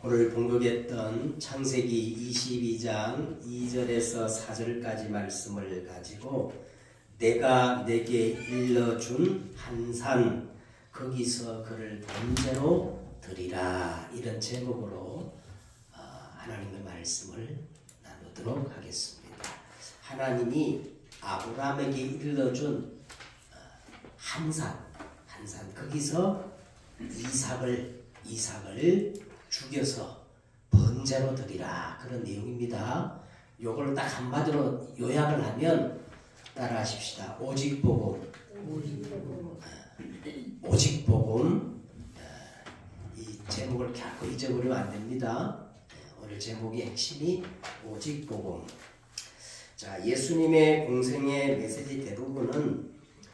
오늘 봉독했던 창세기 22장 2절에서 4절까지 말씀을 가지고 내가 내게 일러준 한 산 거기서 그를 번제로 드리라, 이런 제목으로 하나님의 말씀을 나누도록 하겠습니다. 하나님이 아브라함에게 일러준 한 산 거기서 이삭을 죽여서 번제로 드리라, 그런 내용입니다. 요걸 딱 한마디로 요약을 하면 따라 하십시다. 오직 복음. 이 제목을 자꾸 잊어버리면 안 됩니다. 오늘 제목의 핵심이 오직 복음. 자, 예수님의 공생의 메시지 대부분은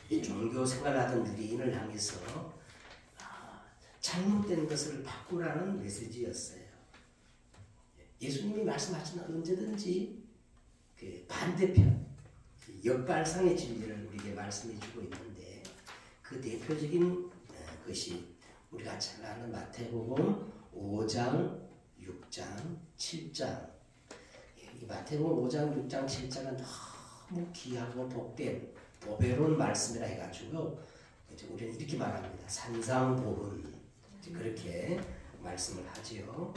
이 종교 생활하던 유대인을 향해서 잘못된 것을 바꾸라는 메시지였어요. 예수님이 말씀하시는 언제든지 그 반대편, 역발상의 진리를 우리에게 말씀해 주고 있는데, 그 대표적인 것이 우리가 잘 아는 마태복음 5장, 6장, 7장. 이 마태복음 5장, 6장, 7장은 너무 귀하고 복된 보배로운 말씀이라 해가지고 우리는 이렇게 말합니다. 산상보훈, 그렇게 말씀을 하지요.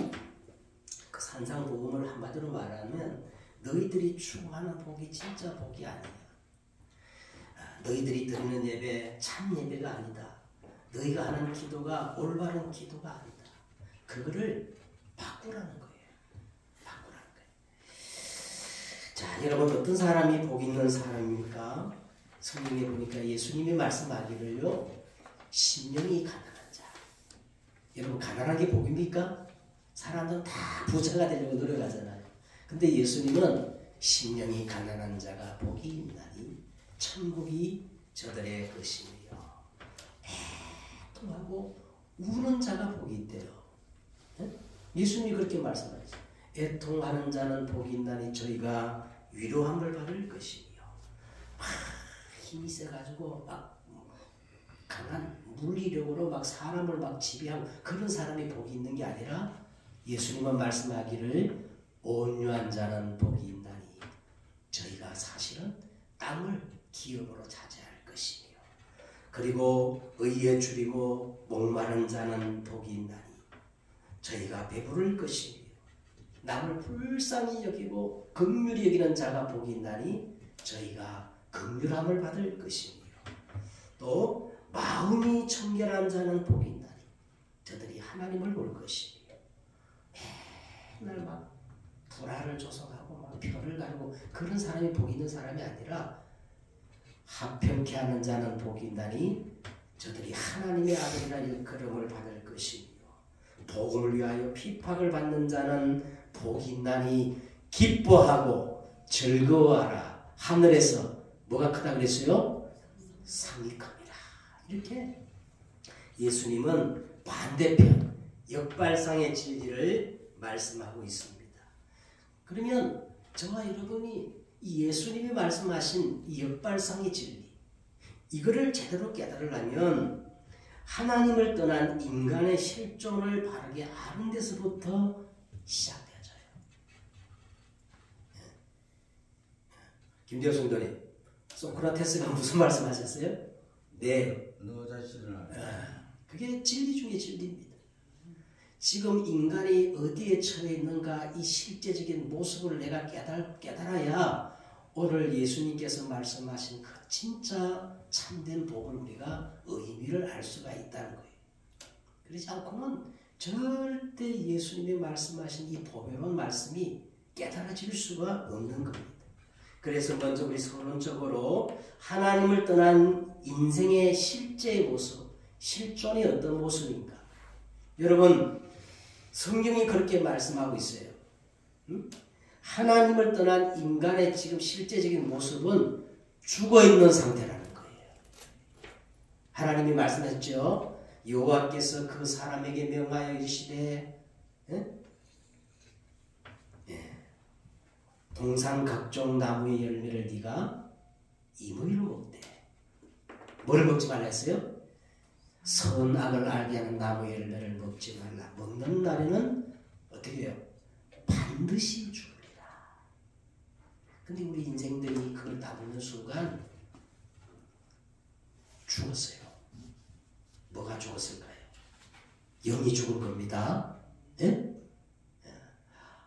그 산상보훈을 한마디로 말하면 너희들이 추구하는 복이 진짜 복이 아니야. 너희들이 드리는 예배 참 예배가 아니다. 너희가 하는 기도가 올바른 기도가 아니다. 그거를 바꾸라는 거예요. 자, 여러분, 어떤 사람이 복 있는 사람입니까? 성경에 보니까 예수님이 말씀하기를요, 심령이 가난한 자. 여러분, 가난한 게 복입니까? 사람들은 다 부자가 되려고 노력하잖아요. 근데 예수님은 심령이 가난한 자가 복이 있나니 천국이 저들의 것이며 애통하고 우는 자가 복이 있대요. 예수님이 그렇게 말씀하셨어요. 애통하는 자는 복이 있나니 저희가 위로함을 받을 것이며, 힘이 세가지고 막 강한 물리력으로 막 사람을 막 지배하고 그런 사람이 복이 있는 게 아니라, 예수님은 말씀하기를 온유한 자는 복이 있나니 저희가 사실은 땅을 기업으로 차지할 것이며, 그리고 의에 줄이고 목마른 자는 복이 있나니 저희가 배부를 것이며, 남을 불쌍히 여기고 긍휼히 여기는 자가 복이 있나니 저희가 긍휼함을 받을 것이며, 또 마음이 청결한 자는 복이 있나니 저들이 하나님을 볼 것이며, 맨날 막 불화를 조성하고 막 별을 가르고 그런 사람이 복이 있는 사람이 아니라, 합평케 하는 자는 복이 있나니 저들이 하나님의 아들이라 일컬음을 받을 것이며, 복음을 위하여 핍박을 받는 자는 복이 있나니 기뻐하고 즐거워하라. 하늘에서 뭐가 크다 그랬어요? 상이 큽니다. 이렇게 예수님은 반대편, 역발상의 진리를 말씀하고 있습니다. 그러면 저와 여러분이 이 예수님이 말씀하신 이 역발상의 진리, 이거를 제대로 깨달으려면 하나님을 떠난 인간의 실존을 바르게 아는 데서부터 시작되어져요. 김대호 성도님, 소크라테스가 무슨 말씀하셨어요? 네, 너 자신을 알아. 그게 진리 중에 진리입니다. 지금 인간이 어디에 처해 있는가, 이 실제적인 모습을 내가 깨달아야 오늘 예수님께서 말씀하신 그 진짜 참된 복을 우리가 의미를 알 수가 있다는 거예요. 그렇지 않고는 절대 예수님이 말씀하신 이 보배로운 말씀이 깨달아질 수가 없는 겁니다. 그래서 먼저 우리 서론적으로 하나님을 떠난 인생의 실제의 모습, 실존이 어떤 모습인가. 여러분, 성경이 그렇게 말씀하고 있어요. 하나님을 떠난 인간의 지금 실제적인 모습은 죽어있는 상태라는 거예요. 하나님이 말씀하셨죠. 여호와께서 그 사람에게 명하여 이르시되, 동산 각종 나무의 열매를 네가 임의로 먹되. 뭐를 먹지 말라 했어요? 선악을 알게 하는 나무의 열매를 먹지 말라. 먹는 날에는 어떻게 해요? 반드시 죽으리라. 근데 우리 인생들이 그걸 다 보는 순간 죽었어요. 뭐가 죽었을까요? 영이 죽은 겁니다. 예?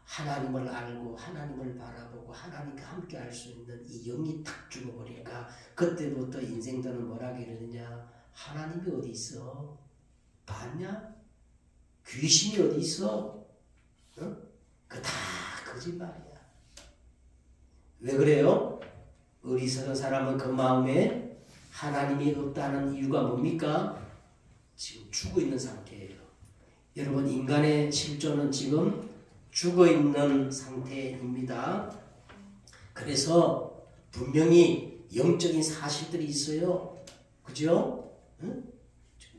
하나님을 알고 하나님을 바라보고 하나님과 함께 할 수 있는 이 영이 탁 죽어버리니까 그때부터 인생들은 뭐라 그러느냐? 하나님이 어디 있어? 봤냐? 귀신이 어디 있어? 어? 그 다 거짓말이야. 왜 그래요? 어리석은 사람은 그 마음에 하나님이 없다는 이유가 뭡니까? 지금 죽어있는 상태예요. 여러분, 인간의 실존은 지금 죽어있는 상태입니다. 그래서 분명히 영적인 사실들이 있어요. 그죠? 응?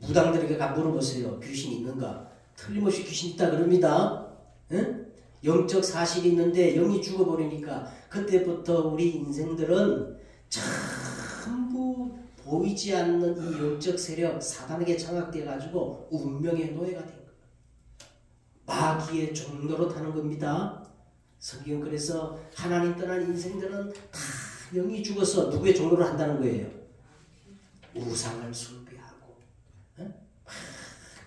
무당들에게 가 물어보세요. 귀신이 있는가? 틀림없이 귀신 있다 그럽니다. 응? 영적 사실이 있는데 영이 죽어버리니까 그때부터 우리 인생들은 전부 보이지 않는 이 영적 세력 사단에게 장악되어 가지고 운명의 노예가 된 거예요. 마귀의 종로로 타는 겁니다. 성경 그래서 하나님 떠난 인생들은 다 영이 죽어서 누구의 종로를 한다는 거예요? 우상을 숭배하고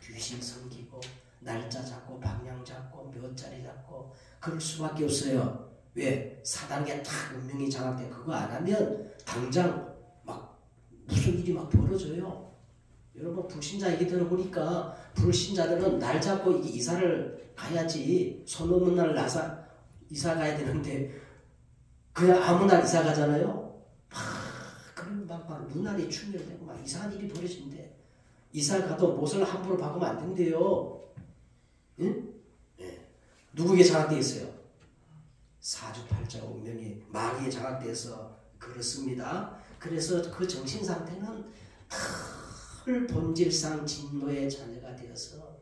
귀신 섬기고 날짜 잡고 방향 잡고 몇 자리 잡고 그럴 수밖에 없어요. 왜? 사단에게 딱 운명이 장악돼. 그거 안 하면 당장 막 무슨 일이 막 벌어져요. 여러분 불신자 얘기 들어보니까 불신자들은 날 잡고 이게 이사를 가야지. 손 없는 날 이사 가야 되는데 그냥 아무 날 이사 가잖아요. 그러면 막 눈알이 충혈되고 막 이상한 일이 벌어진대. 이사 가도 못을 함부로 박으면 안 된대요. 응? 네. 누구에게 장악되어 있어요? 사주팔자 운명이 마귀에 장악돼서 그렇습니다. 그래서 그 정신 상태는 큰 본질상 진노의 자녀가 되어서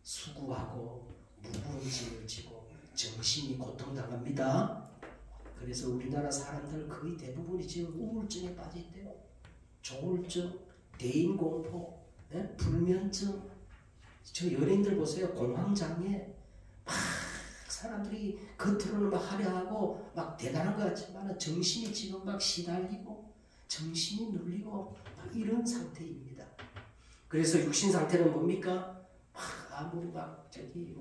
수구하고 무거운 짐을 지고 정신이 고통당합니다. 그래서 우리나라 사람들 거의 대부분이 지금 우울증에 빠져있대요. 조울증, 대인공포, 불면증. 저 연예인들 보세요. 공황장애. 막 사람들이 겉으로는 막 화려하고 막 대단한 것 같지만 정신이 지금 막 시달리고 정신이 눌리고 막 이런 상태입니다. 그래서 육신 상태는 뭡니까? 아무리 막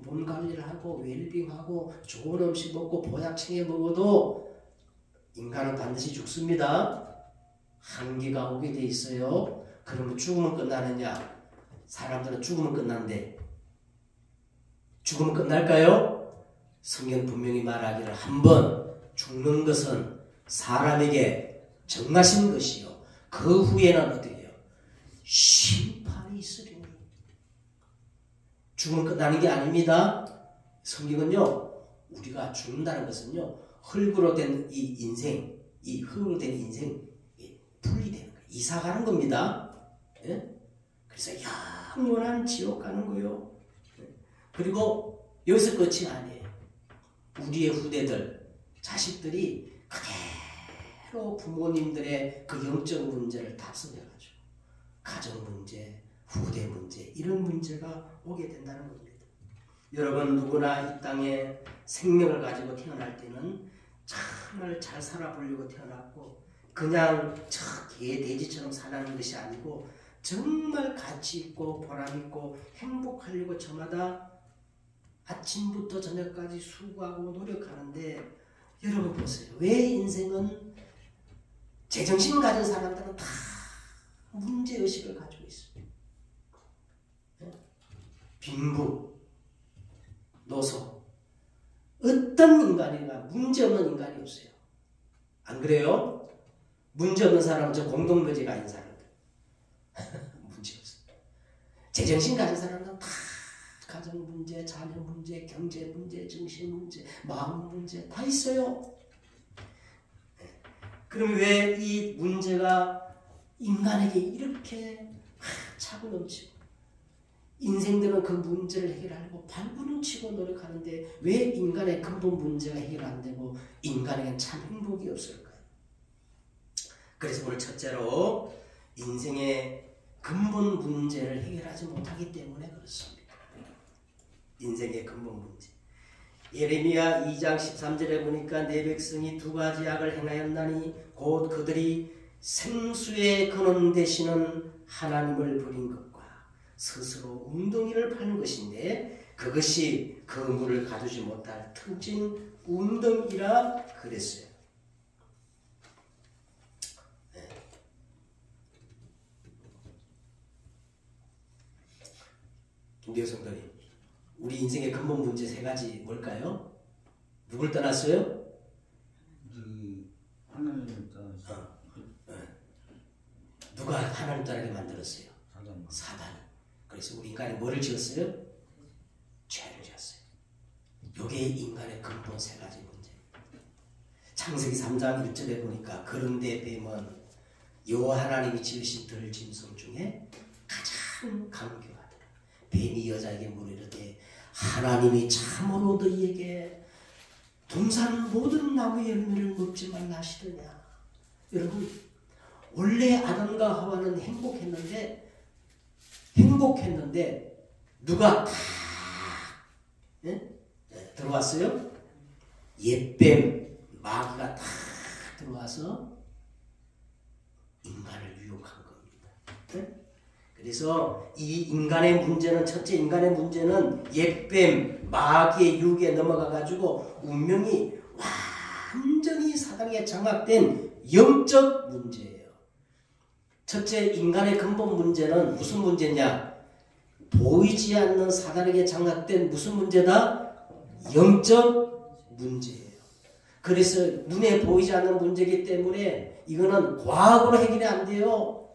몸 관리를 하고 웰빙하고 좋은 음식 먹고 보약 챙겨 먹어도 인간은 반드시 죽습니다. 한계가 오게 돼 있어요. 그러면 죽으면 끝나느냐? 사람들은 죽으면 끝난대. 죽으면 끝날까요? 성경 분명히 말하기를 한번 죽는 것은 사람에게 정하신 것이요. 그 후에는 어떻게 해요? 심판이 있으리니. 죽으면 끝나는 게 아닙니다. 성경은요. 우리가 죽는다는 것은요. 흙으로 된 이 인생, 이 흙으로 된 인생 분리되는 거예요. 이사 가는 겁니다. 예? 그래서 영원한 지옥 가는 거예요. 그리고 여기서 끝이 아니에요. 우리의 후대들, 자식들이 그대로 부모님들의 그 영적 문제를 답습해가지고 가정 문제, 후대 문제 이런 문제가 오게 된다는 겁니다. 여러분 누구나 이 땅에 생명을 가지고 태어날 때는 정말 잘 살아보려고 태어났고 그냥 개 돼지처럼 살아가는 것이 아니고 정말 가치 있고 보람 있고 행복하려고 저마다 아침부터 저녁까지 수고하고 노력하는데 여러분 보세요. 왜 인생은 제정신 가진 사람들은 다 문제의식을 가지고 있어요. 빈부, 노소 어떤 인간이나 문제없는 인간이 없어요. 안 그래요? 문제없는 사람은 저 공동묘지가 아닌 사람들. 문제없어요. 제정신 가진 사람은 다 가정 문제, 자녀 문제, 경제 문제, 정신 문제, 마음 문제 다 있어요. 그럼 왜 이 문제가 인간에게 이렇게 차고 넘치고 인생들은 그 문제를 해결하려고 발버둥 치고 노력하는데 왜 인간의 근본 문제가 해결 안 되고 인간에게는 참 행복이 없을까요? 그래서 오늘 첫째로 인생의 근본 문제를 해결하지 못하기 때문에 그렇습니다. 인생의 근본 문제. 예레미야 2장 13절에 보니까 내 백성이 두 가지 악을 행하였나니 곧 그들이 생수의 근원 되시는 하나님을 버린 것과 스스로 웅덩이를 파는 것인데 그것이 그 물을 가두지 못할 틈진 웅덩이라 그랬어요. 네. 김대호 성도님, 우리 인생의 근본 문제 세 가지 뭘까요? 누굴 떠났어요? 하나님을 떠났어요. 누가 하나님 떠나게 만들었어요? 사단이. 그래서 우리 인간이 뭐를 지었어요? 죄를 지었어요. 이게 인간의 근본 세 가지 문제입니다. 창세기 3장 1절에 보니까 그런데 뱀은 여호와 하나님이 지으신 들 짐승 중에 가장 강교하다. 뱀이 여자에게 물으되 하나님이 참으로 너희에게 동산 모든 나무 열매를 먹지 말라 하시더냐. 여러분, 원래 아담과 하와는 행복했는데 누가 다 들어왔어요? 옛뱀 마귀가 다 들어와서 인간을 유혹한 겁니다. 그래서 이 인간의 문제는, 첫째 인간의 문제는 옛뱀 마귀의 유혹에 넘어가 가지고 운명이 완전히 사단에게 장악된 영적 문제예요. 첫째 인간의 근본 문제는 무슨 문제냐? 보이지 않는 사단에게 장악된 무슨 문제다? 영적 문제예요. 그래서 눈에 보이지 않는 문제이기 때문에 이거는 과학으로 해결이 안 돼요.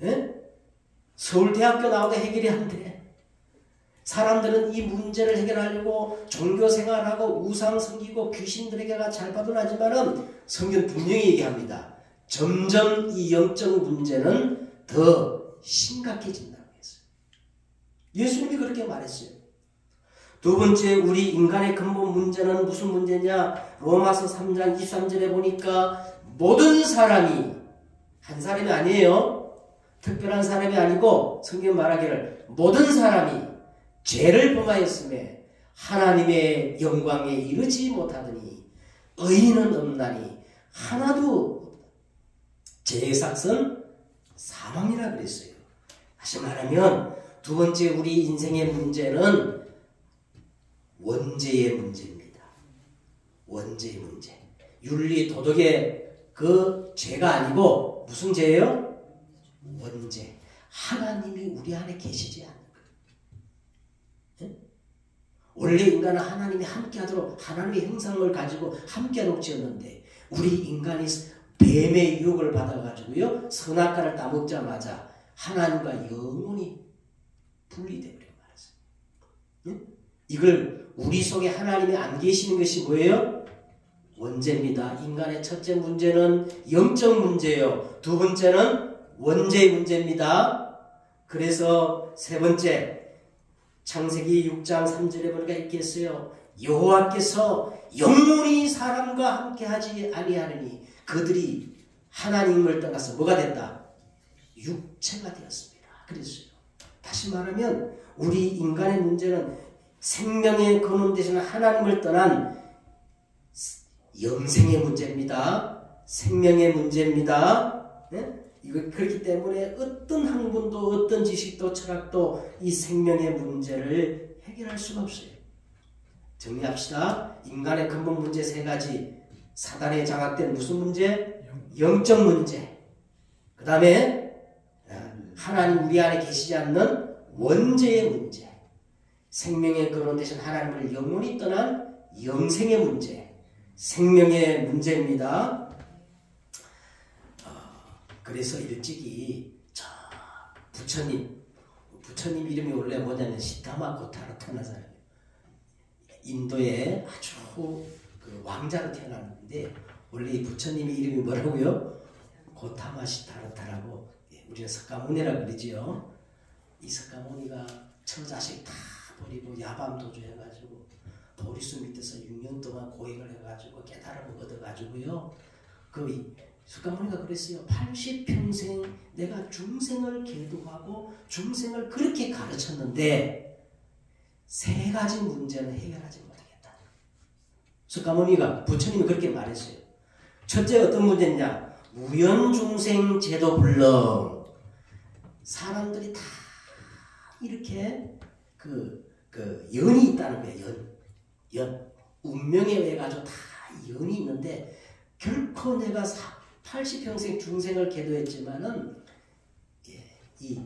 예? 서울대학교 나와도 해결이 안 돼. 사람들은 이 문제를 해결하려고 종교생활하고 우상 섬기고 귀신들에게가 잘 받아나지만은 성경 분명히 얘기합니다. 점점 이 영적 문제는 더 심각해진다고 했어요. 예수님이 그렇게 말했어요. 두 번째, 우리 인간의 근본 문제는 무슨 문제냐? 로마서 3장 23절에 보니까 모든 사람이, 한 사람이 아니에요. 특별한 사람이 아니고 성경 말하기를 모든 사람이 죄를 범하였음에 하나님의 영광에 이르지 못하더니 의인은 없나니 하나도 죄의 삭은 사망이라 그랬어요. 다시 말하면 두 번째 우리 인생의 문제는 원죄의 문제입니다. 원죄의 문제. 윤리 도덕의 그 죄가 아니고 무슨 죄예요? 원죄. 하나님이 우리 안에 계시지 않는 거예요. 원래 인간은 하나님이 함께하도록 하나님의 형상을 가지고 함께하도록 지었는데 우리 인간이 뱀의 유혹을 받아가지고요 선악과를 따먹자마자 하나님과 영원히 분리되어버려 말았어요. 이걸 우리 속에 하나님이 안 계시는 것이 뭐예요? 원죄입니다. 인간의 첫째 문제는 영적 문제예요. 두 번째는 원죄의 문제입니다. 그래서 세 번째, 창세기 6장 3절에 보니까 이렇게 했어요. 여호와께서 영원히 사람과 함께하지 아니하느니 그들이 하나님을 떠나서 뭐가 됐다? 육체가 되었습니다. 그랬어요. 다시 말하면 우리 인간의 문제는 생명의 근원 되시는 하나님을 떠난 영생의 문제입니다. 생명의 문제입니다. 네? 이거 그렇기 때문에 어떤 학문도 어떤 지식도 철학도 이 생명의 문제를 해결할 수가 없어요. 정리합시다. 인간의 근본 문제 세 가지. 사단에 장악된 무슨 문제? 영적 문제. 그 다음에 하나님 우리 안에 계시지 않는 원죄의 문제. 생명의 근원 되신 하나님을 영원히 떠난 영생의 문제. 생명의 문제입니다. 그래서 일찍이 부처님 이름이 원래 뭐냐면 시타마 고타로 태어난 사람이에요. 인도에 아주 그 왕자로 태어났는데 원래 이 부처님의 이름이 뭐라고요? 고타마 시타르타라고 우리가 석가모니라고 그러지요. 이 석가모니가 처자식 다 버리고 야밤 도주해가지고 보리수 밑에서 6년 동안 고행을 해가지고 깨달음을 얻어가지고요. 그 석가모니가 그랬어요. 80평생 내가 중생을 계도하고 중생을 그렇게 가르쳤는데 세 가지 문제는 해결하지 못하겠다. 석가모니가 부처님이 그렇게 말했어요. 첫째 어떤 문제냐? 무연중생 제도불능. 사람들이 다 이렇게 연이 있다는 거예요. 연. 운명에 의해 가지고 다 연이 있는데 결코 내가 80평생 중생을 계도했지만은 이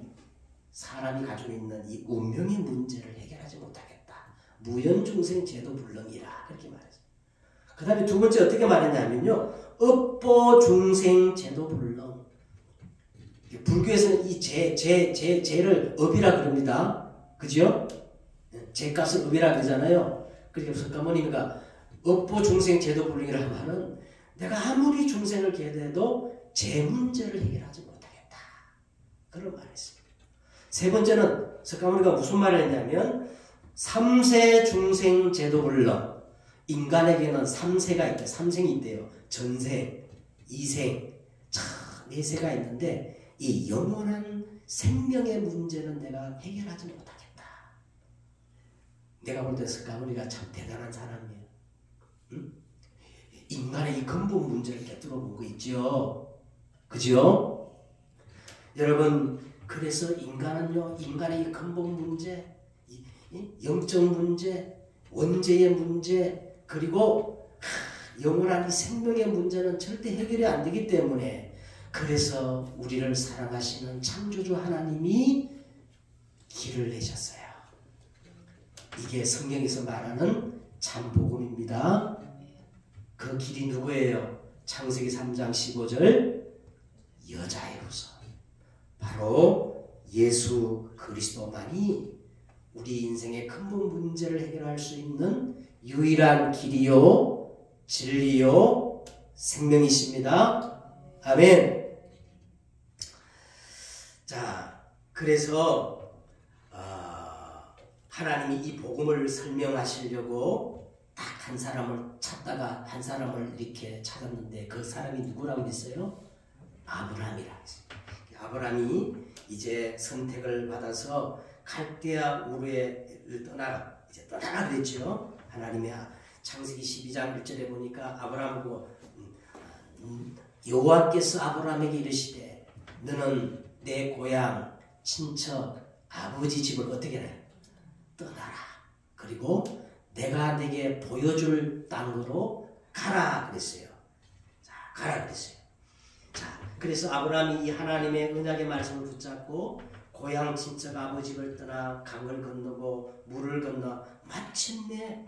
사람이 가지고 있는 이 운명의 문제를 해결하지 못하겠다. 무연중생 제도불능이라 그렇게 말했어요. 그 다음에 두 번째 어떻게 말했냐면요. 업보중생 제도불능. 불교에서는 이 제를 업이라 그럽니다. 그죠? 제값을 업이라 그러잖아요. 그러니까 석가모니가 업보중생 제도불능이라고 하는 내가 아무리 중생을 계도해도 제 문제를 해결하지 못하겠다. 그런 말을 했습니다. 세 번째는 석가모니가 무슨 말을 했냐면 3세 중생 제도불능. 인간에게는 3세가 있대. 3생이 있대요. 전생, 이생, 네 세가 있는데 이 영원한 생명의 문제는 내가 해결하지 못하겠다. 내가 볼 때 석가모니가 참 대단한 사람이에요. 응? 인간의 이 근본 문제를 깨뜨려 본 거 있죠. 그죠? 여러분, 그래서 인간은요, 인간의 이 근본 문제, 영적 문제, 원죄의 문제, 그리고 영원한 이 생명의 문제는 절대 해결이 안 되기 때문에 그래서 우리를 사랑하시는 창조주 하나님이 길을 내셨어요. 이게 성경에서 말하는 참 복음입니다. 그 길이 누구예요? 창세기 3장 15절 여자의 후손. 바로 예수 그리스도만이 우리 인생의 근본 문제를 해결할 수 있는 유일한 길이요, 진리요, 생명이십니다. 아멘. 자, 그래서 하나님이 이 복음을 설명하시려고 딱 한 사람을 찾다가 한 사람을 이렇게 찾았는데 그 사람이 누구라고 했어요? 아브라함이라고 했어요. 아브라함이 이제 선택을 받아서 갈대아 우르를 떠나라 그랬죠. 하나님의 창세기 12장 1절에 보니까 아브라함 보고 여호와께서 아브라함에게 이르시되 너는 내 고향 친척 아버지 집을 어떻게 해? 떠나라. 그리고 내가 네게 보여줄 땅으로 가라 그랬어요. 자, 가라 그랬어요. 자, 그래서 아브라함이 이 하나님의 언약의 말씀을 붙잡고 고향 친척 아버지 집을 떠나 강을 건너고 물을 건너 마침내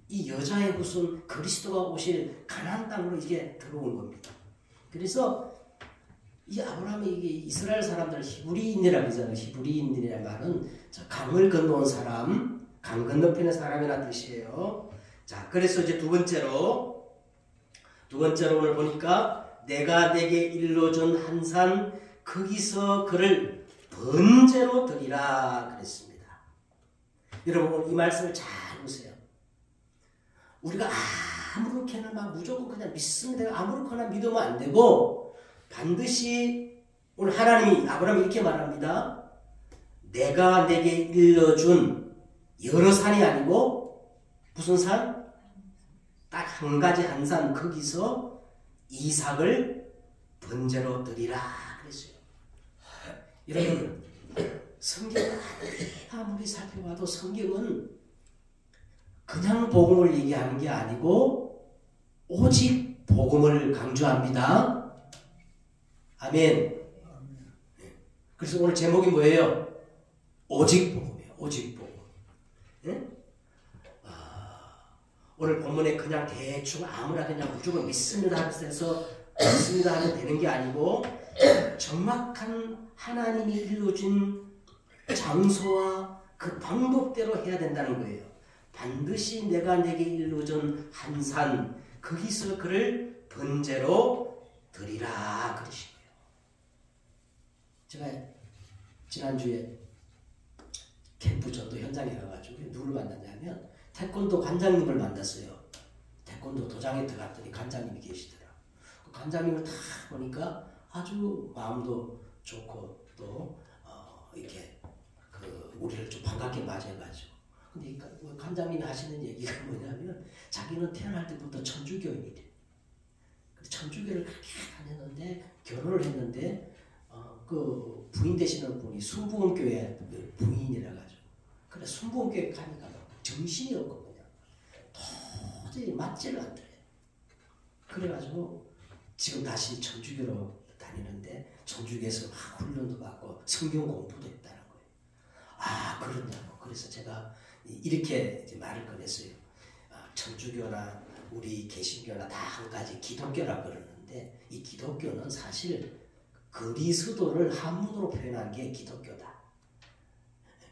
이 여자의 후손 그리스도가 오실 가나안 땅으로 이게 들어온 겁니다. 그래서 이 아브라함이 이게 이스라엘 사람들 히브리인이라고 하잖아요. 히브리인이라는 말은 강을 건너온 사람, 강 건너편의 사람이라는 뜻이에요. 자, 그래서 이제 두 번째로 오늘 보니까 내가 내게 일러준 한 산 거기서 그를 번제로 드리라 그랬습니다. 여러분 이 말씀을 잘 보세요. 우리가 아무렇게나 막 무조건 그냥 믿습니다. 아무렇게나 믿으면 안 되고 반드시 오늘 하나님이 아브라함이 이렇게 말합니다. 내가 내게 일러준 여러 산이 아니고 무슨 산? 딱 한 가지 한 산 거기서 이삭을 번제로 드리라 그랬어요. 여러분 성경을 아무리 살펴봐도 성경은 그냥 복음을 얘기하는 게 아니고 오직 복음을 강조합니다. 아멘. 그래서 오늘 제목이 뭐예요? 오직 복음이에요. 오직 복음. 네? 오늘 본문에 그냥 대충 아무나 그냥 무조건 믿습니다 해서 믿습니다 하면 되는 게 아니고 정확한 하나님이 일러준 장소와 그 방법대로 해야 된다는 거예요. 반드시 내가 내게 일러준 한 산 거기서 그를 번제로 드리라 그러시고요. 제가 지난주에 캠프 전도 현장에 가가지고 누굴 만났냐면 태권도 관장님을 만났어요. 태권도 도장에 들어갔더니 관장님이 계시더라. 그 관장님을 딱 보니까 아주 마음도 좋고 또 이렇게 우리를 좀 반갑게 맞이해가지고 근데 관장님이 하시는 얘기가 뭐냐면 자기는 태어날 때부터 천주교인이래. 천주교를 그렇게 다녔는데 결혼을 했는데 그 부인 되시는 분이 순복음교회 부인이라 가지고 그래 순복음교회 가니까 정신이 없고 그냥 도저히 맞지를 않더래. 그래가지고 지금 다시 천주교로 다니는데 천주교에서 막 훈련도 받고 성경 공부도 했다는 거예요. 아 그러냐고. 그래서 제가 이렇게 이제 말을 꺼냈어요. 천주교나 우리 개신교나 다 한 가지 기독교라 그러는데 이 기독교는 사실 그리스도를 한문으로 표현한 게 기독교다.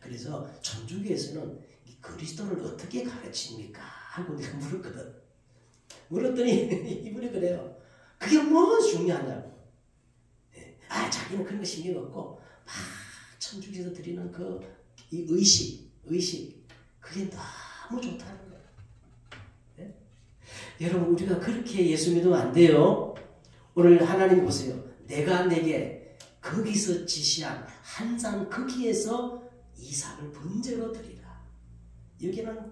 그래서 천주교에서는 이 그리스도를 어떻게 가르칩니까? 하고 내가 물었거든. 물었더니 이분이 그래요. 그게 뭐 중요하냐고. 자기는 그런 거 신경 없고 막 천주교에서 드리는 이 의식 그게 너무 좋다는 거예요. 네? 여러분 우리가 그렇게 예수 믿으면 안 돼요. 오늘 하나님 보세요. 내가 내게 거기서 지시한 한 산 거기에서 이삭을 번제로 드리라. 여기는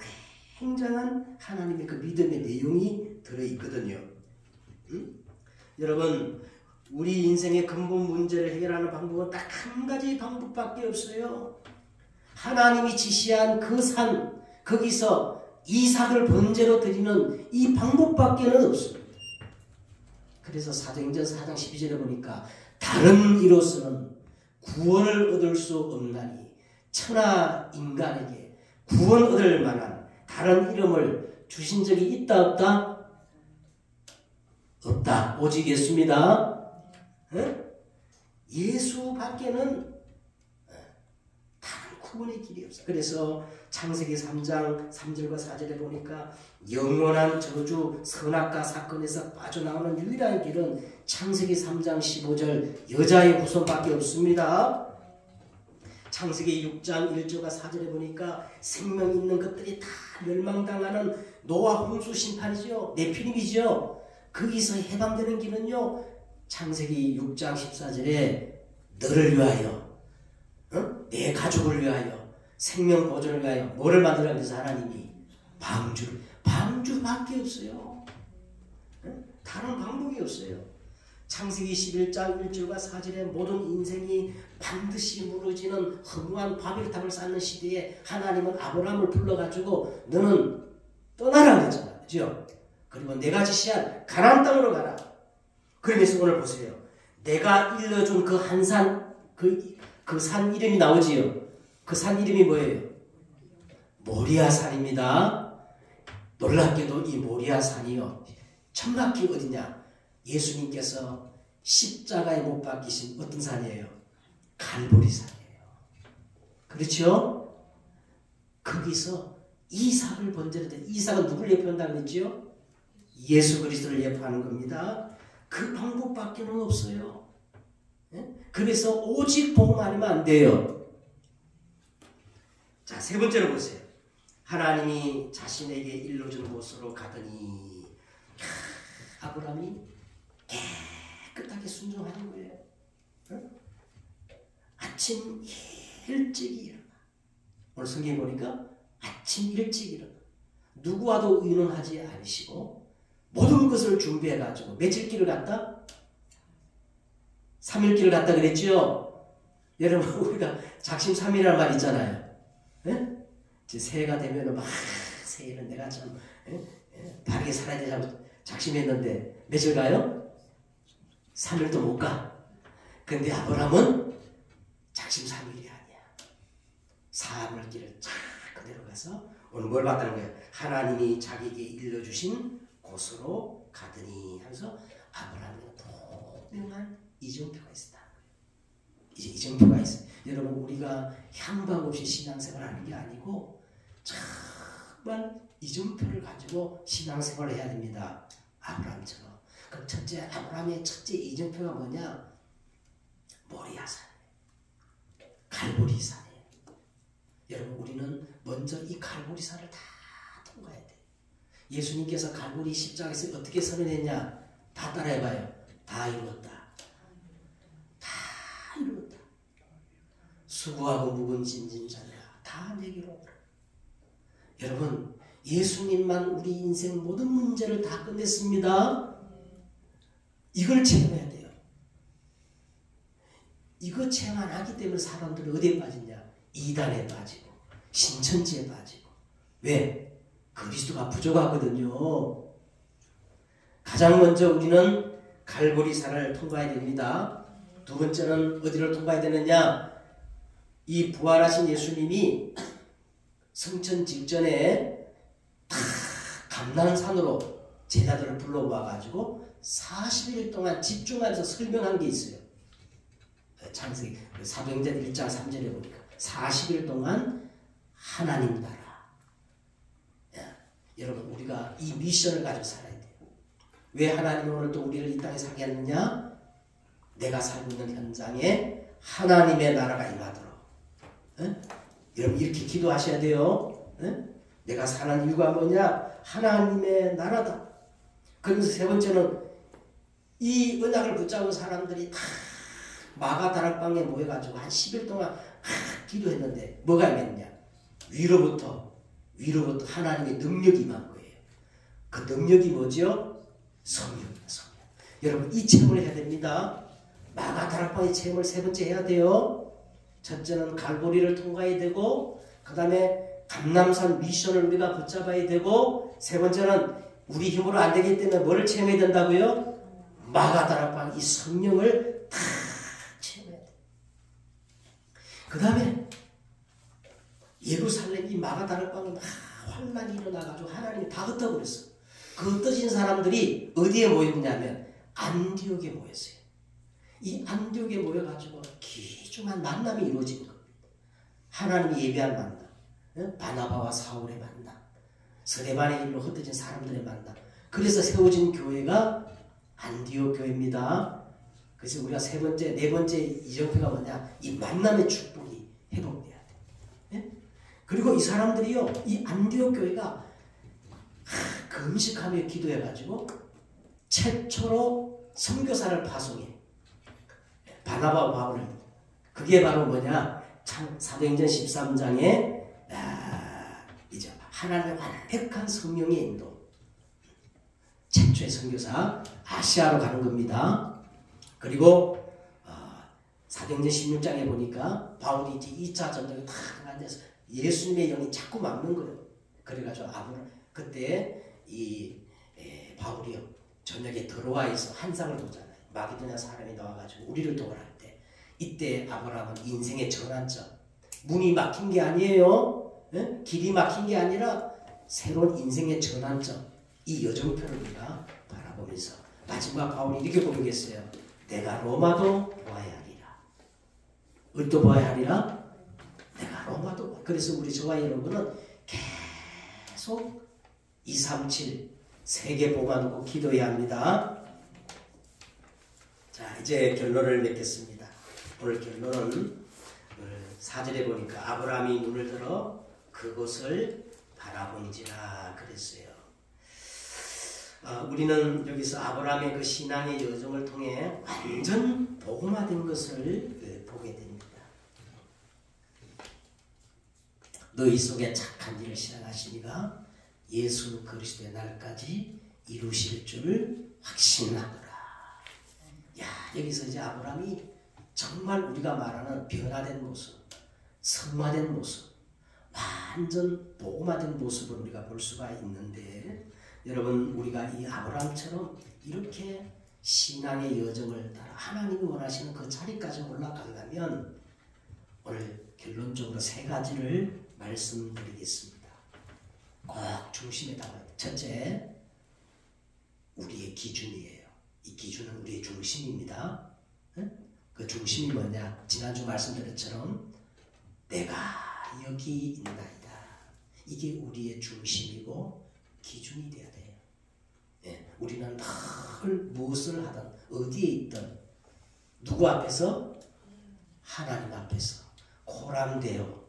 굉장한 하나님의 그 믿음의 내용이 들어있거든요. 여러분 우리 인생의 근본 문제를 해결하는 방법은 딱 한 가지 방법밖에 없어요. 하나님이 지시한 그 산 거기서 이삭을 번제로 드리는 이 방법밖에는 없습니다. 그래서 사도행전 4장 12절에 보니까 다른 이로서는 구원을 얻을 수 없나니 천하 인간에게 구원 얻을 만한 다른 이름을 주신 적이 있다 없다? 없다. 오직 예수입니다. 예수밖에는 다른 구원의 길이 없어. 그래서 창세기 3장 3절과 4절에 보니까 영원한 저주 선악과 사건에서 빠져나오는 유일한 길은 창세기 3장 15절 여자의 후손밖에 없습니다. 창세기 6장 1절과 4절에 보니까 생명 있는 것들이 다 멸망당하는 노아 홍수 심판이죠. 네피림이죠. 거기서 해방되는 길은요. 창세기 6장 14절에 너를 위하여 내 가족을 위하여 생명 보존을 위하여 뭐를 만들라 그래서 하나님이 방주밖에 없어요. 다른 방법이 없어요. 창세기 11장 1절과 4절에 모든 인생이 반드시 무너지는 허무한 바벨탑을 쌓는 시대에 하나님은 아브라함을 불러가지고 너는 떠나라 그랬잖아요. 그죠? 그리고 내가 지시한 가나안 땅으로 가라. 그러면서 오늘 보세요. 내가 일러준 그 한 산, 그 산 이름이 나오지요. 그 산 이름이 뭐예요? 모리아 산입니다. 놀랍게도 이 모리아 산이요. 천막히 어디냐? 예수님께서 십자가에 못 박히신 어떤 산이에요? 갈보리 산이에요. 그렇죠? 거기서 이삭을 번제로 드린 이삭은 누굴 예표한다고 그랬지요? 예수 그리스도를 예표하는 겁니다. 그 방법밖에는 없어요. 그래서 오직 복음 아니면 안 돼요. 자, 세 번째로 보세요. 하나님이 자신에게 일러준 곳으로 가더니 아브라함이 깨끗하게 순종하는 거예요. 아침 일찍 일어나. 오늘 성경 보니까 아침 일찍 일어나. 누구와도 의논하지 않으시고 모든 것을 준비해가지고 며칠 길을 갔다? 3일 길을 갔다 그랬죠? 여러분 우리가 작심 3일이라는 말 있잖아요. 이제 새해가 되면 막 새해는 내가 참 바르게 살아야 되자고 작심했는데 며칠 가요? 3일도 못 가. 근데 아브라함은 작심 3일이 아니야. 사흘 길을 쫙 그대로 가서 오늘 뭘 봤다는 거예요? 하나님이 자기에게 일러주신 곳으로 가더니 하면서 아브라함은 분명한 이정표가 있었다. 이제 이정표가 있어요. 여러분 우리가 향방 없이 신앙생활 하는 게 아니고 정말 이정표를 가지고 신앙생활을 해야 됩니다. 아브라함처럼. 그럼 첫째 아브라함의 첫째 이정표가 뭐냐? 모리아산이에요. 갈보리산이에요. 여러분 우리는 먼저 이 갈보리산을 다 통과해야 돼요. 예수님께서 갈보리 십자가에서 어떻게 선언했냐? 다 따라해봐요. 다 이루었다. 다 이루었다. 수고하고 무거운 짐진 자들아 다 내게로 오라. 여러분, 예수님만 우리 인생 모든 문제를 다 끝냈습니다. 이걸 체험해야 돼요. 이거 체험 안 하기 때문에 사람들은 어디에 빠지냐? 이단에 빠지고 신천지에 빠지고. 왜? 그리스도가 부족하거든요. 가장 먼저 우리는 갈보리산을 통과해야 됩니다. 두 번째는 어디를 통과해야 되느냐? 이 부활하신 예수님이 성천 직전에 다 감난산으로 제자들을 불러 모아가지고 40일 동안 집중하면서 설명한 게 있어요. 창세기 사도행전 1장 3절에 보니까 40일 동안 하나님 나라. 여러분, 우리가 이 미션을 가지고 살아야 돼요. 왜 하나님은 오늘 또 우리를 이 땅에 살게 했느냐? 내가 살고 있는 현장에 하나님의 나라가 임하도록. 여러분, 이렇게 기도하셔야 돼요. 내가 사는 이유가 뭐냐? 하나님의 나라다. 그래서 세 번째는 이 언약을 붙잡은 사람들이 다 마가다락방에 모여가지고 한 10일 동안 기도했는데 뭐가 임했냐? 위로부터 하나님의 능력이 임한 거예요. 그 능력이 뭐죠? 성령이에요. 성령. 여러분, 이 체험을 해야 됩니다. 마가다락방의 체험을 세 번째 해야 돼요. 첫째는 갈보리를 통과해야 되고, 그 다음에 감람산 미션을 우리가 붙잡아야 되고, 세 번째는 우리 힘으로 안 되기 때문에 뭐를 체험해야 된다고요? 마가다락방 이 성령을 다 체험해야 돼. 그 다음에 예루살렘 이 마가다락방에 막 환란이 일어나가지고 하나님이 다 흩어버렸어. 그 흩어진 사람들이 어디에 모였냐면 안디옥에 모였어요. 이 안디옥에 모여가지고 귀중한 만남이 이루어진 겁니다. 하나님이 예배한 만남, 바나바와 사울의 만남, 스데반의 일로 흩어진 사람들의 만남. 그래서 세워진 교회가 안디옥 교회입니다. 그래서 우리가 네 번째 이정표가 뭐냐? 이 만남의 축복이 회복돼야 돼. 그리고 이 사람들이요, 이 안디옥 교회가 금식하며 기도해가지고 최초로 선교사를 파송해. 바나바와 바울을. 그게 바로 뭐냐? 사도행전 13장에 이제 하나님의 완벽한 성령의 인도. 최초의 선교사 아시아로 가는 겁니다. 그리고 사도행전 16장에 보니까 바울이 이제 2차 전쟁에 탁 앉아서 예수님의 영이 자꾸 막는 거예요. 그래가지고 그때 바울이요, 저녁에 들어와 있어 환상을 보잖아요. 마게도냐 사람이 나와가지고 우리를 도와라 할 때, 이때 아브라함은 인생의 전환점, 문이 막힌 게 아니에요. 길이 막힌 게 아니라 새로운 인생의 전환점, 이 여정표를 우리가 바라보면서 마지막 바울이 이렇게 고백했어요. 내가 로마도 보아야 하리라. 어디도 보아야 하리라? 내가 로마도. 그래서 우리 저와 여러분은 계속 237 세계 복음하고 기도해야 합니다. 자, 이제 결론을 맺겠습니다. 오늘 결론은 4절에 보니까 아브라함이 눈을 들어 그곳을 바라본지라 그랬어요. 우리는 여기서 아브라함의 그 신앙의 여정을 통해 완전 복음화된 것을 보게 됩니다. 너희 속에 착한 일을 실행하시니가 예수 그리스도의 날까지 이루실 줄 확신하노라. 야, 여기서 이제 아브라함이 정말 우리가 말하는 변화된 모습, 성화된 모습, 완전 복음화된 모습을 우리가 볼 수가 있는데, 여러분, 우리가 이 아브라함처럼 이렇게 신앙의 여정을 따라 하나님이 원하시는 그 자리까지 올라가려면 오늘 결론적으로 세 가지를 말씀드리겠습니다. 꼭 중심에 담아야 돼요. 첫째, 우리의 기준이에요. 이 기준은 우리의 중심입니다. 그 중심이 뭐냐? 지난주 말씀드렸처럼 내가 여기 있나이다. 이게 우리의 중심이고 기준이 돼야 돼요. 우리는 늘 무엇을 하든 어디에 있든 누구 앞에서? 하나님 앞에서 코람되어,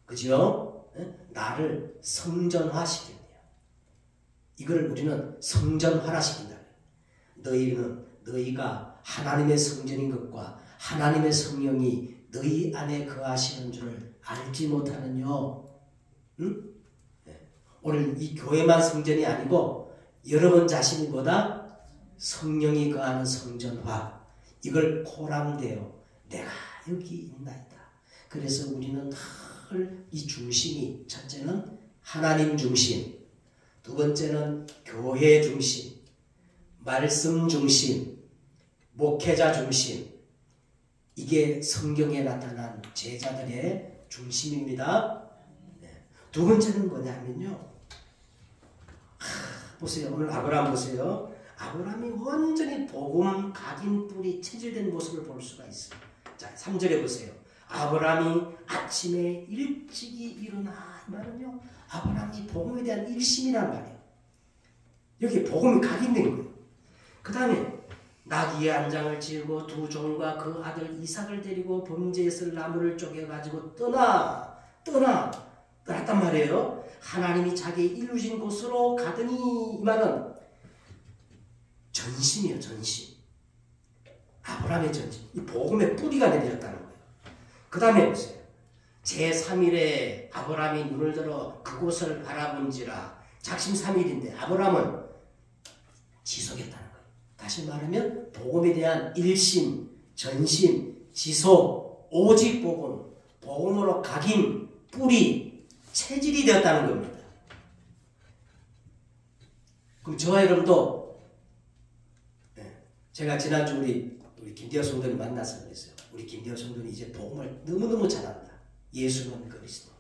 그죠? 나를 성전화시켜야 돼요. 이걸 우리는 성전화라 시킨다. 너희가 하나님의 성전인 것과 하나님의 성령이 너희 안에 거하시는 줄을 알지 못하느뇨. 응? 오늘 이 교회만 성전이 아니고 여러분 자신이 뭐다? 성령이 거하는 성전화. 이걸 코람되어 내가 여기 있나이다. 그래서 우리는 늘 이 중심이 첫째는 하나님 중심, 두 번째는 교회 중심, 말씀 중심, 목회자 중심. 이게 성경에 나타난 제자들의 중심입니다. 두 번째는 뭐냐면요. 보세요. 오늘 아브라함 보세요. 아브라함이 완전히 복음 각인 뿌리 체질된 모습을 볼 수가 있어요. 자, 3절에 보세요. 아브라함이 아침에 일찍이 일어나. 이 말은요. 아브라함이 복음에 대한 일심이란 말이에요. 여기 복음이 각인된 거예요. 그 다음에 나귀의 안장을 지우고 두 종과 그 아들 이삭을 데리고 범죄에 쓸 나무를 쪼개가지고 떠났단 말이에요. 하나님이 자기 이루신 곳으로 가더니 이 말은 전심이에요. 전심. 아브라함의 전심. 이 복음의 뿌리가 내려졌다는 거예요. 그 다음에 보세요. 제3일에 아브라함이 눈을 들어 그곳을 바라본지라. 작심 3일인데 아브라함은 지속했다는 거예요. 다시 말하면 복음에 대한 일심, 전심, 지속, 오직 복음, 복음으로 각인, 뿌리, 체질이 되었다는 겁니다. 그럼 저와 여러분도 제가 지난주 우리 김대호 성도님 만나서 그랬어요. 우리 김대호 성도님 이제 복음을 너무너무 잘한다. 예수는 그리스도,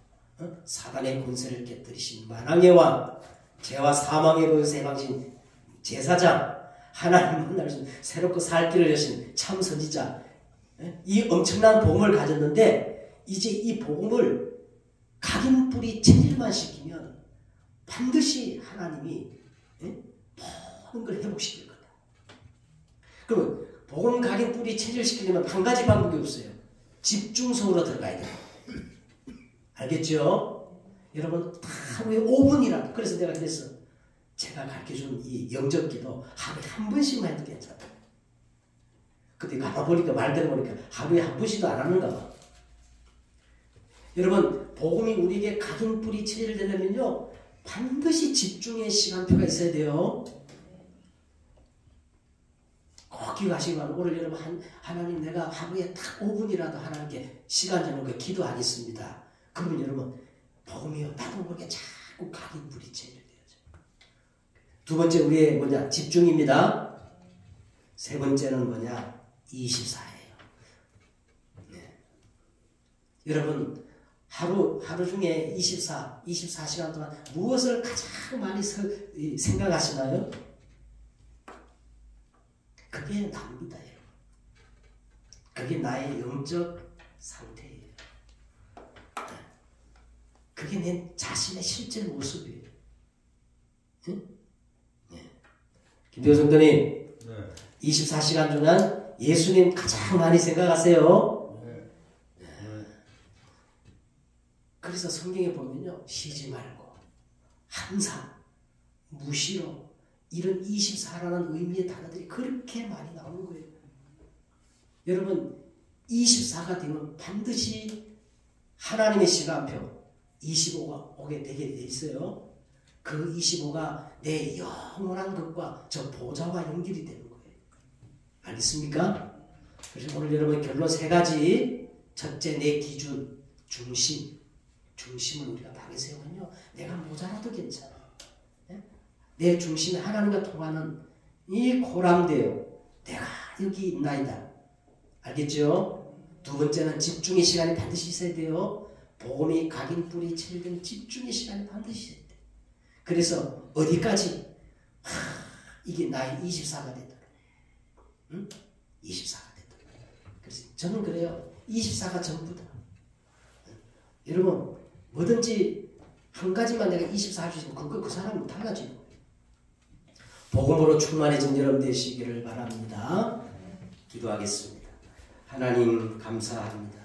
사단의 권세를 깨뜨리신 만왕의 왕, 죄와 사망의 로에서 해방신 제사장, 하나님 만날 수 새롭고 살 길을 여신 참 선지자, 이 엄청난 복음을 가졌는데 이제 이 복음을 각인 뿌리 체질만 시키면 반드시 하나님이 모든 걸 회복시킬 거다. 그러면 복음 각인 뿌리 체질 시키려면 한 가지 방법이 없어요. 집중성으로 들어가야 돼요. 알겠죠? 여러분 하루에 5분이라도. 그래서 내가 그랬어. 제가 가르쳐준 이 영접기도 하루에 한 번씩만 해도 괜찮아. 근데 가봐보니까 말 들어보니까 하루에 한 번씩도 안 하는가 봐. 여러분 복음이 우리에게 각인 뿌리 체질 되려면요 반드시 집중의 시간표가 있어야 돼요. 꼭 기억하시기 바랍니다. 오늘 여러분 하나님 내가 하루에 딱 5분이라도 하나님께 시간 정해놓고 기도하겠습니다. 그러면 여러분 복음이요 나도 모르게 자꾸 각인 뿌리 체질 되어져. 두 번째 우리의 뭐냐 집중입니다. 세 번째는 뭐냐 24예요. 네. 여러분 하루 중에 24시간 동안 무엇을 가장 많이 생각하시나요? 그게 납니다, 여러분. 그게 나의 영적 상태예요. 그게 내 자신의 실제 모습이에요. 응? 네. 김대호 성도님, 24시간 동안 예수님 가장 많이 생각하세요. 그래서 성경에 보면요. 쉬지 말고 항상 무시로 이런 24라는 의미의 단어들이 그렇게 많이 나오는 거예요. 여러분 24가 되면 반드시 하나님의 시간표 25가 오게 되게 돼 있어요. 그 25가 내 영원한 것과 저 보좌와 연결이 되는 거예요. 알겠습니까? 그래서 오늘 여러분 결론 세 가지. 첫째 내 기준 중심을 우리가 방에 세우면요. 내가 모자라도 괜찮아. 내 중심에 하나님과 통하는 이 코람되어 내가 여기 있나이다. 알겠죠? 두 번째는 집중의 시간이 반드시 있어야 돼요. 복음이 각인 뿌리 체질된 집중의 시간이 반드시 있어야 돼. 그래서 어디까지? 이게 나의 24가 됐다. 응? 24가 됐다. 그래서 저는 그래요. 24가 전부다. 여러분 뭐든지 한 가지만 내가 24 할 수 있으면 그 사람은 달라지는 거예요. 복음으로 충만해진 여러분 되시기를 바랍니다. 기도하겠습니다. 하나님 감사합니다.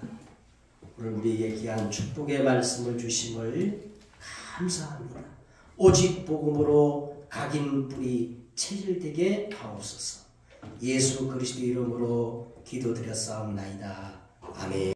오늘 우리에게 귀한 축복의 말씀을 주심을 감사합니다. 오직 복음으로 각인 뿌리 체질되게 하옵소서. 예수 그리스도 이름으로 기도드렸사옵나이다. 아멘.